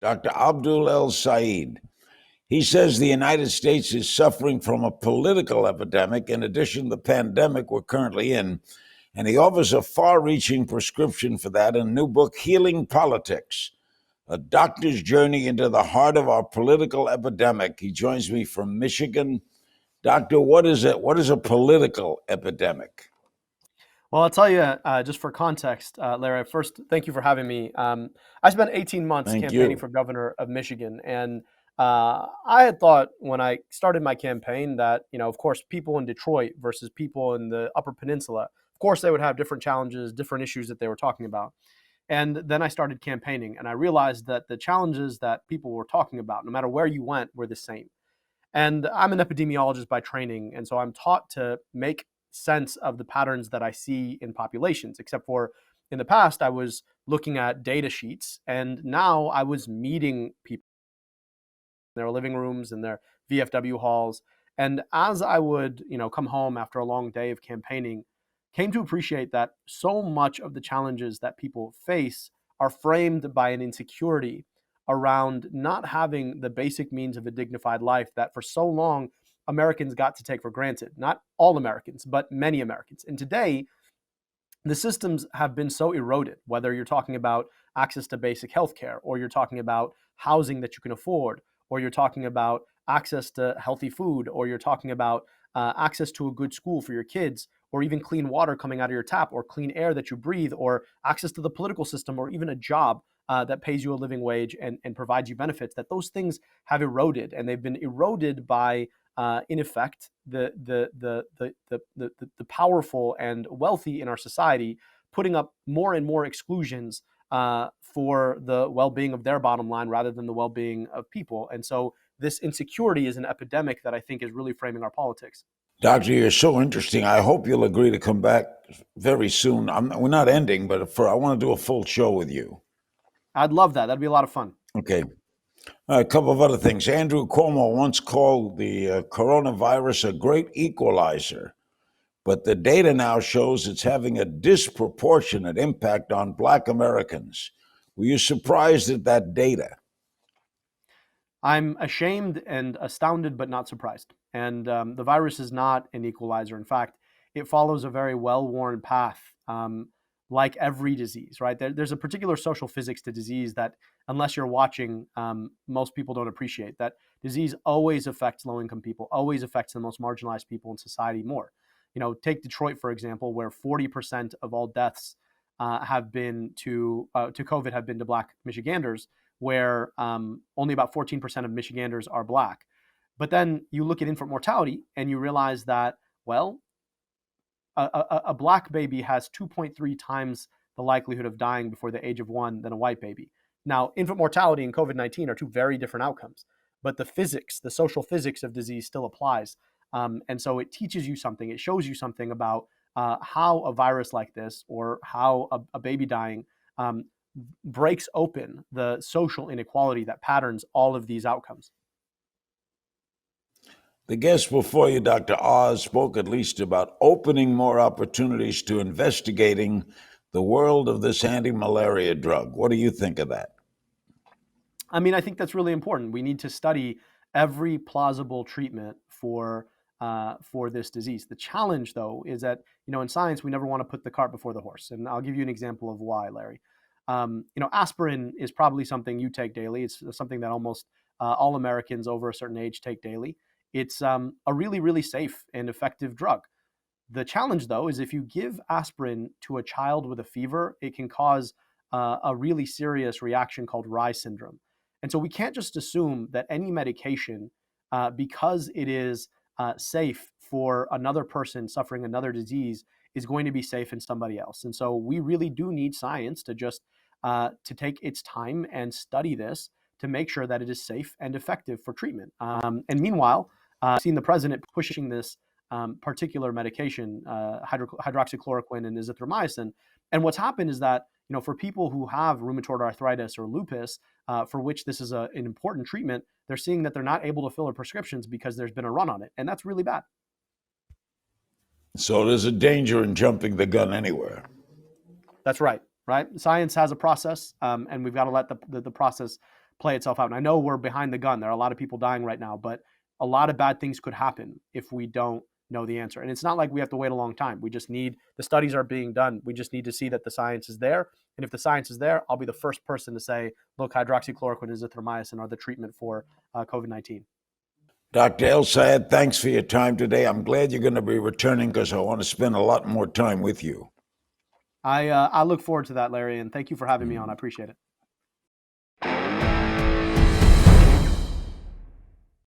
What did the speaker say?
Dr. Abdul El-Sayed. He says the United States is suffering from a political epidemic in addition to the pandemic we're currently in, and he offers a far-reaching prescription for that in a new book, Healing Politics, a doctor's journey into the heart of our political epidemic. He joins me from Michigan. Doctor, what is it? What is a political epidemic? Well, I'll tell you, just for context, Larry, first, thank you for having me. I spent 18 months Thank campaigning you. for governor of Michigan. And I had thought when I started my campaign that, of course, people in Detroit versus people in the Upper Peninsula, of course, they would have different challenges, different issues that they were talking about. And then I started campaigning, and I realized that the challenges that people were talking about, no matter where you went, were the same. And I'm an epidemiologist by training. And so I'm taught to make sense of the patterns that I see in populations, except for in the past, I was looking at data sheets. And now I was meeting people in their living rooms and their VFW halls. And as I would, come home after a long day of campaigning, came to appreciate that so much of the challenges that people face are framed by an insecurity around not having the basic means of a dignified life that for so long Americans got to take for granted. Not all Americans, but many Americans. And today, the systems have been so eroded, whether you're talking about access to basic health care, or you're talking about housing that you can afford, or you're talking about access to healthy food, or you're talking about access to a good school for your kids, or even clean water coming out of your tap, or clean air that you breathe, or access to the political system, or even a job that pays you a living wage and provides you benefits, that those things have eroded. And they've been eroded by in effect, the powerful and wealthy in our society putting up more and more exclusions for the well-being of their bottom line rather than the well-being of people. And so this insecurity is an epidemic that I think is really framing our politics. Doctor, you're so interesting. I hope you'll agree to come back very soon. We're not ending, but I want to do a full show with you. I'd love that. That'd be a lot of fun. Okay. A couple of other things. Andrew Cuomo once called the coronavirus a great equalizer, but the data now shows it's having a disproportionate impact on Black Americans. Were you surprised at that data? I'm ashamed and astounded, but not surprised. And the virus is not an equalizer. In fact, it follows a very well-worn path, like every disease, right? There's a particular social physics to disease that, unless you're watching, most people don't appreciate. That disease always affects low-income people, always affects the most marginalized people in society more. Take Detroit, for example, where 40% of all deaths have been to COVID have been to Black Michiganders, where only about 14% of Michiganders are Black. But then you look at infant mortality and you realize that, well, a Black baby has 2.3 times the likelihood of dying before the age of 1 than a white baby. Now, infant mortality and COVID-19 are two very different outcomes, but the physics, the social physics of disease still applies. And so it teaches you something. It shows you something about how a virus like this, or how a baby dying, breaks open the social inequality that patterns all of these outcomes. The guest before you, Dr. Oz, spoke at least about opening more opportunities to investigating the world of this anti-malaria drug. What do you think of that? I mean, I think that's really important. We need to study every plausible treatment for this disease. The challenge, though, is that in science we never want to put the cart before the horse, and I'll give you an example of why, Larry. Aspirin is probably something you take daily. It's something that almost all Americans over a certain age take daily. It's a really, really safe and effective drug. The challenge, though, is if you give aspirin to a child with a fever, it can cause a really serious reaction called Rye syndrome. And so we can't just assume that any medication, because it is safe for another person suffering another disease, is going to be safe in somebody else. And so we really do need science to just to take its time and study this to make sure that it is safe and effective for treatment. And meanwhile, I've seen the president pushing this particular medication, hydroxychloroquine and azithromycin. And what's happened is that, for people who have rheumatoid arthritis or lupus, for which this is an important treatment, they're seeing that they're not able to fill their prescriptions because there's been a run on it. And that's really bad. So there's a danger in jumping the gun anywhere. That's right. Right. Science has a process, and we've got to let the process play itself out. And I know we're behind the gun. There are a lot of people dying right now, but a lot of bad things could happen if we don't know the answer. And it's not like we have to wait a long time. We just need, the studies are being done. We just need to see that the science is there. And if the science is there, I'll be the first person to say, look, hydroxychloroquine and azithromycin are the treatment for COVID-19. Dr. El-Sayed, thanks for your time today. I'm glad you're going to be returning because I want to spend a lot more time with you. I look forward to that, Larry, and thank you for having me on. I appreciate it.